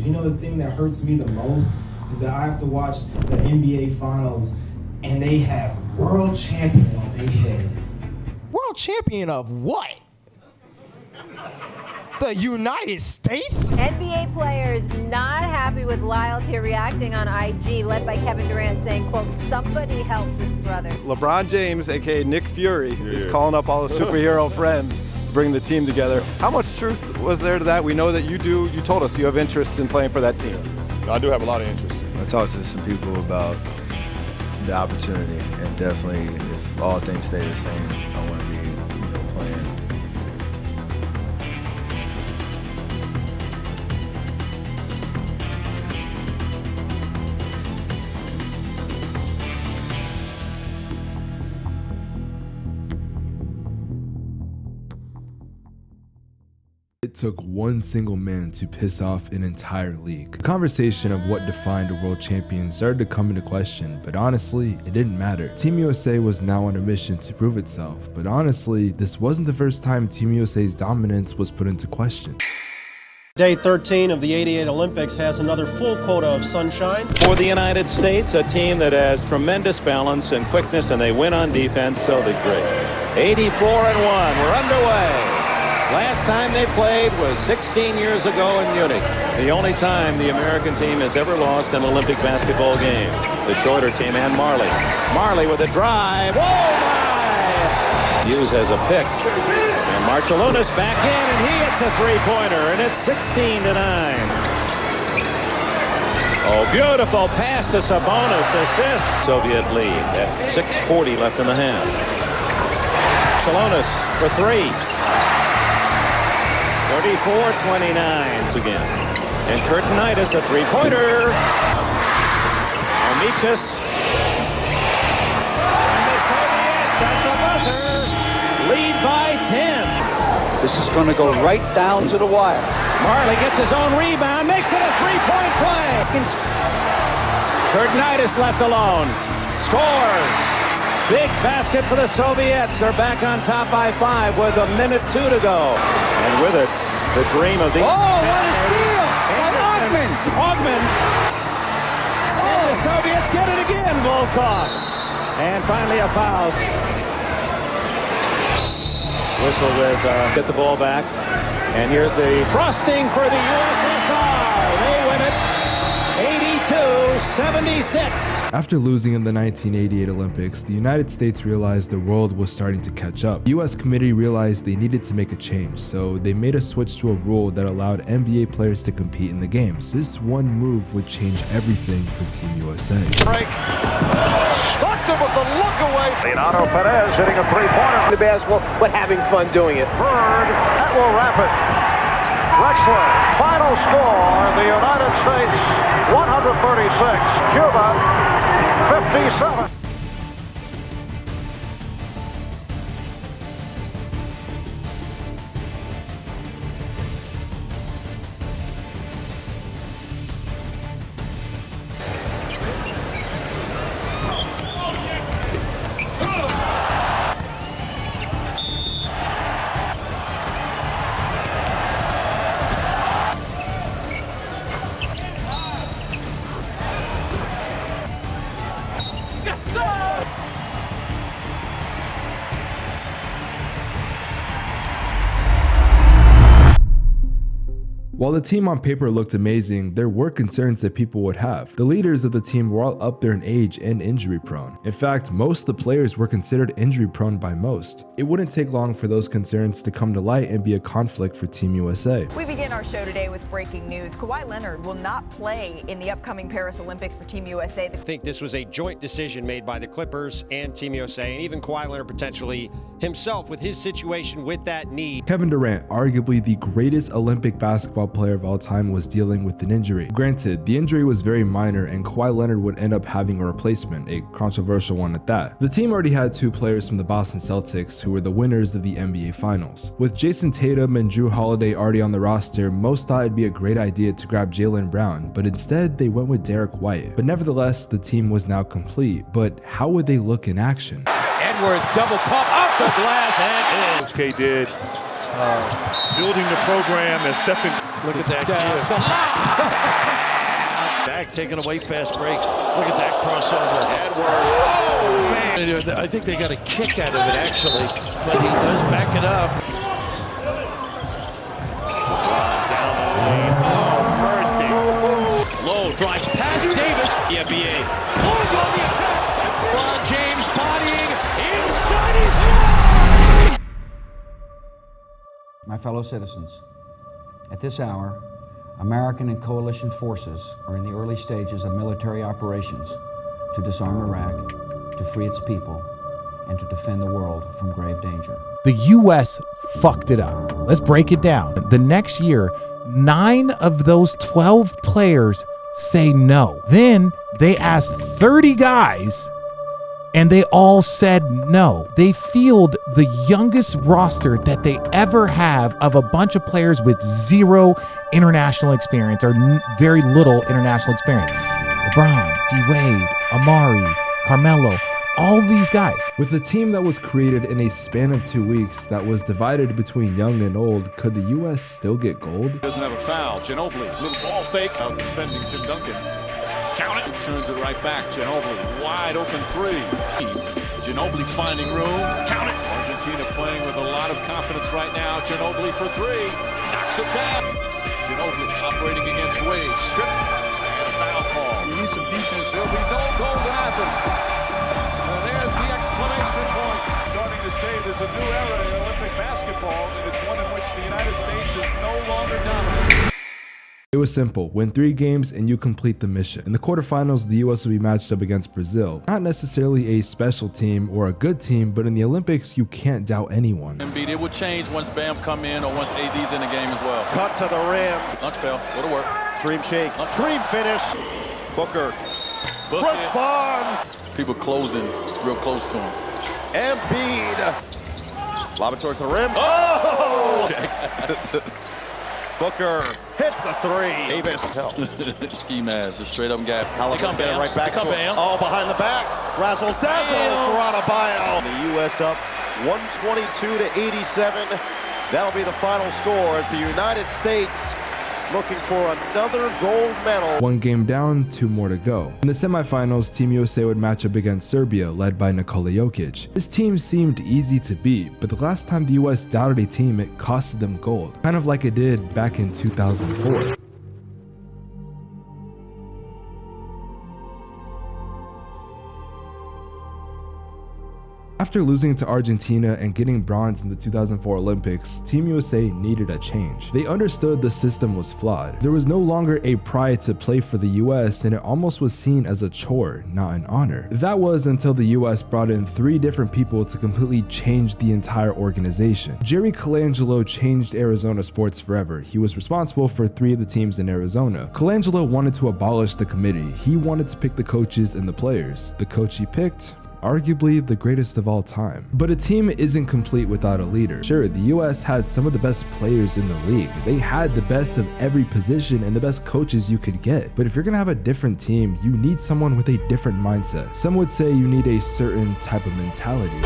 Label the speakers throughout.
Speaker 1: You know, the thing that hurts me the most is that I have to watch the NBA Finals and they have world champion on their head. World champion of what? The United States?
Speaker 2: NBA players not happy with Lyles here reacting on IG, led by Kevin Durant saying, quote, somebody help this brother.
Speaker 3: LeBron James, aka Nick Fury, is calling up all the superhero friends to bring the team together. How much truth was there to that? We know that you told us you have interest in playing for that team.
Speaker 4: I do have a lot of interest.
Speaker 5: I talked to some people about the opportunity, and definitely if all things stay the same, I want to be playing.
Speaker 6: It took one single man to piss off an entire league. The conversation of what defined a world champion started to come into question, but honestly, it didn't matter. Team USA was now on a mission to prove itself, but honestly, this wasn't the first time Team USA's dominance was put into question.
Speaker 7: Day 13 of the '88 Olympics has another full quota of sunshine.
Speaker 8: For the United States, a team that has tremendous balance and quickness, and they win on defense, so they great. 84-1, we're underway. Last time they played was 16 years ago in Munich. The only time the American team has ever lost an Olympic basketball game. The shorter team, and Marley. Marley with a drive. Oh my! Hughes has a pick. And Marciulionis back in, and he hits a three-pointer, and it's 16-9. Oh, beautiful pass to Sabonis, assist. Soviet lead at 6:40 left in the half. Marciulionis for three. 34-29 again. And Curtinitis, a three-pointer. Omichis. And the Soviets at the buzzer lead by 10.
Speaker 9: This is going to go right down to the wire.
Speaker 8: Marley gets his own rebound, makes it a three-point play. Curtinitis left alone. Scores. Big basket for the Soviets. They're back on top by 5 with 1:02 to go. And with it, the dream of the...
Speaker 9: Oh, what a steal! Ogman!
Speaker 8: Ogman! And the Soviets get it again, Volkov. And finally a foul. Whistle with, get the ball back. And here's the frosting for the USSR. They win it 82-76.
Speaker 6: After losing in the 1988 Olympics, the United States realized the world was starting to catch up. The US committee realized they needed to make a change, so they made a switch to a rule that allowed NBA players to compete in the games. This one move would change everything for Team USA.
Speaker 10: Break. Stocked him with the look away. Leonardo Perez hitting a three-pointer.
Speaker 9: The basketball, but having fun doing it.
Speaker 10: Bird, that will wrap it. Wrestler, final score, the United States 136, Cuba 57.
Speaker 6: While the team on paper looked amazing, there were concerns that people would have. The leaders of the team were all up there in age and injury prone. In fact, most of the players were considered injury prone by most. It wouldn't take long for those concerns to come to light and be a conflict for Team USA.
Speaker 11: We begin our show today with breaking news. Kawhi Leonard will not play in the upcoming Paris Olympics for Team USA.
Speaker 12: I think this was a joint decision made by the Clippers and Team USA, and even Kawhi Leonard potentially himself with his situation with that knee.
Speaker 6: Kevin Durant, arguably the greatest Olympic basketball player of all time, was dealing with an injury. Granted, the injury was very minor and Kawhi Leonard would end up having a replacement, a controversial one at that. The team already had two players from the Boston Celtics who were the winners of the NBA Finals. With Jason Tatum and Drew Holiday already on the roster, most thought it'd be a great idea to grab Jaylen Brown, but instead they went with Derek White. But nevertheless, the team was now complete. But how would they look in action?
Speaker 13: Edwards double pump off the glass and in.
Speaker 4: Coach K did building the program as Stephen
Speaker 10: Look at that. Back taking away fast break. Look at that crossover. Edwards. Oh, man. I think they got a kick out of it, actually. But he does back it up.
Speaker 13: Down the lane. Oh, mercy. Low drives past Davis. The NBA. Pulls on the attack. LeBron James bodying inside his line.
Speaker 4: My fellow citizens, at this hour, American and coalition forces are in the early stages of military operations to disarm Iraq, to free its people, and to defend the world from grave danger.
Speaker 14: The U.S. fucked it up. Let's break it down. The next year, 9 of those 12 players say no. Then they asked 30 guys, and they all said no. They field the youngest roster that they ever have of a bunch of players with 0 international experience or very little international experience. LeBron, D-Wade, Amari, Carmelo, all these guys.
Speaker 6: With a team that was created in a span of 2 weeks that was divided between young and old, could the U.S. still get gold?
Speaker 10: Doesn't have a foul. Ginobili, little ball fake. Out defending Tim Duncan. Count it. Turns it right back. Ginobili, wide open 3. Ginobili finding room. Count it. Argentina playing with a lot of confidence right now. Ginobili for 3. Knocks it down. Ginobili operating against Wade. Stripped. And a foul call. You need some defense. There'll be no goal to Athens. And there's the exclamation point. Starting to say there's a new era in Olympic basketball, and it's one in which the United States is no longer dominant.
Speaker 6: It was simple, win 3 games and you complete the mission. In the quarterfinals, the US will be matched up against Brazil. Not necessarily a special team or a good team, but in the Olympics, you can't doubt anyone.
Speaker 13: It will change once Bam come in or once AD's in the game as well.
Speaker 10: Cut to the rim.
Speaker 13: Lunch bell, go to work.
Speaker 10: Dream shake. Dream finish. Booker responds.
Speaker 13: People closing real close to him.
Speaker 10: Embiid. Lob it towards the rim. Oh! Booker hits the 3. Davis.
Speaker 13: Ski mask, a straight up gap.
Speaker 10: Halliburton get it right back. Oh, behind the back. Razzle dazzle for Adebayo. The U.S. up 122-87. That'll be the final score as the United States looking for another gold medal.
Speaker 6: 1 game down, 2 more to go. In the semifinals, Team USA would match up against Serbia, led by Nikola Jokic. This team seemed easy to beat, but the last time the US doubted a team, it costed them gold, kind of like it did back in 2004. After losing to Argentina and getting bronze in the 2004 Olympics, Team USA needed a change. They understood the system was flawed. There was no longer a pride to play for the US, and it almost was seen as a chore, not an honor. That was until the US brought in 3 different people to completely change the entire organization. Jerry Colangelo changed Arizona sports forever. He was responsible for 3 of the teams in Arizona. Colangelo wanted to abolish the committee. He wanted to pick the coaches and the players. The coach he picked, arguably the greatest of all time. But a team isn't complete without a leader. Sure, the US had some of the best players in the league. They had the best of every position and the best coaches you could get. But if you're gonna have a different team, you need someone with a different mindset. Some would say you need a certain type of mentality.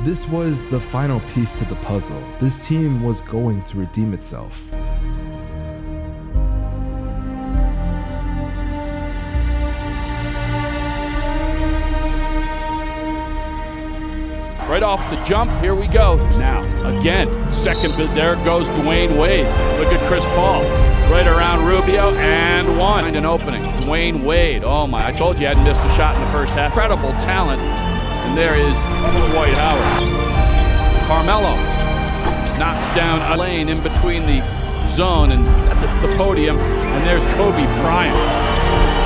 Speaker 6: This was the final piece to the puzzle. This team was going to redeem itself.
Speaker 13: Right off the jump, here we go. Now, again, second, there goes Dwayne Wade. Look at Chris Paul. Right around Rubio, and 1. Find an opening. Dwayne Wade. Oh my, I told you I hadn't missed a shot in the first half. Incredible talent. And there is Dwight Howard. Carmelo knocks down a lane in between the zone, and that's at the podium. And there's Kobe Bryant.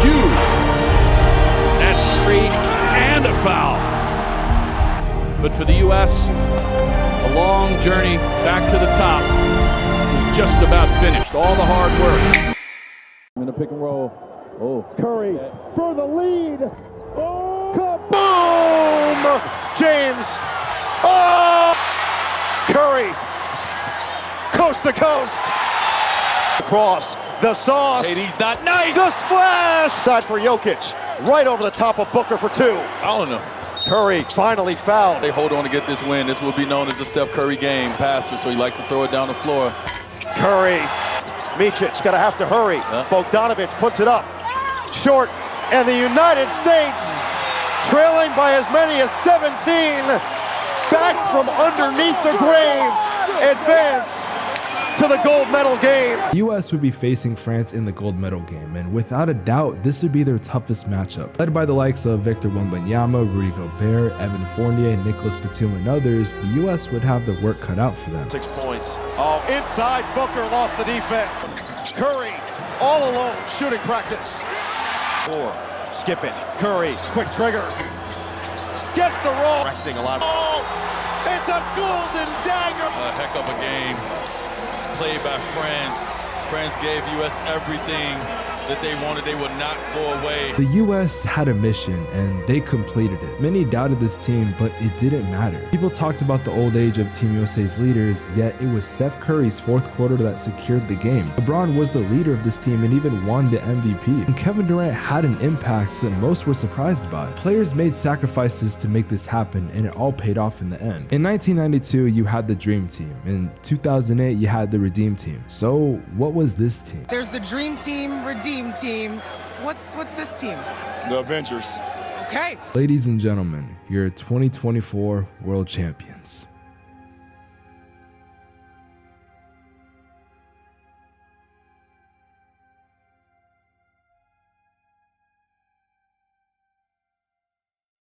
Speaker 13: Huge. That's 3 and a foul. But for the U.S., a long journey back to the top is just about finished. All the hard work. In the pick and roll. Oh.
Speaker 10: Curry for the lead. Oh. Boom! James. Oh! Curry. Coast to coast. Across the sauce.
Speaker 13: KD's not nice.
Speaker 10: The splash. Side for Jokic. Right over the top of Booker for 2.
Speaker 13: I don't know.
Speaker 15: Curry finally fouled.
Speaker 16: They hold on to get this win. This will be known as the Steph Curry game. Passer, so he likes to throw it down the floor.
Speaker 15: Curry, Micic's gonna have to hurry. Bogdanovic puts it up, short, and the United States, trailing by as many as 17, back from underneath the grave, advance to the gold medal game.
Speaker 6: The US would be facing France in the gold medal game, and without a doubt, this would be their toughest matchup. Led by the likes of Victor Wembanyama, Rudy Gobert, Evan Fournier, Nicolas Batum, and others, the US would have the work cut out for them.
Speaker 15: 6 points. Oh, inside, Booker lost the defense. Curry, all alone, shooting practice. 4, skip it. Curry, quick trigger. Gets the roll. Directing a lot. Oh, it's a golden dagger.
Speaker 16: A heck of a game. Played by France. France gave U.S. everything that they wanted. They would not go away.
Speaker 6: The US had a mission and they completed it. Many doubted this team, but it didn't matter. People talked about the old age of Team USA's leaders, yet it was Steph Curry's fourth quarter that secured the game. LeBron was the leader of this team and even won the MVP. And Kevin Durant had an impact that most were surprised by. Players made sacrifices to make this happen and it all paid off in the end. In 1992, you had the Dream Team. In 2008, you had the Redeem Team. So what was this team?
Speaker 17: There's the Dream Team, Redeem Team. What's this team?
Speaker 18: The Avengers.
Speaker 17: Okay.
Speaker 6: Ladies and gentlemen, your 2024 world champions.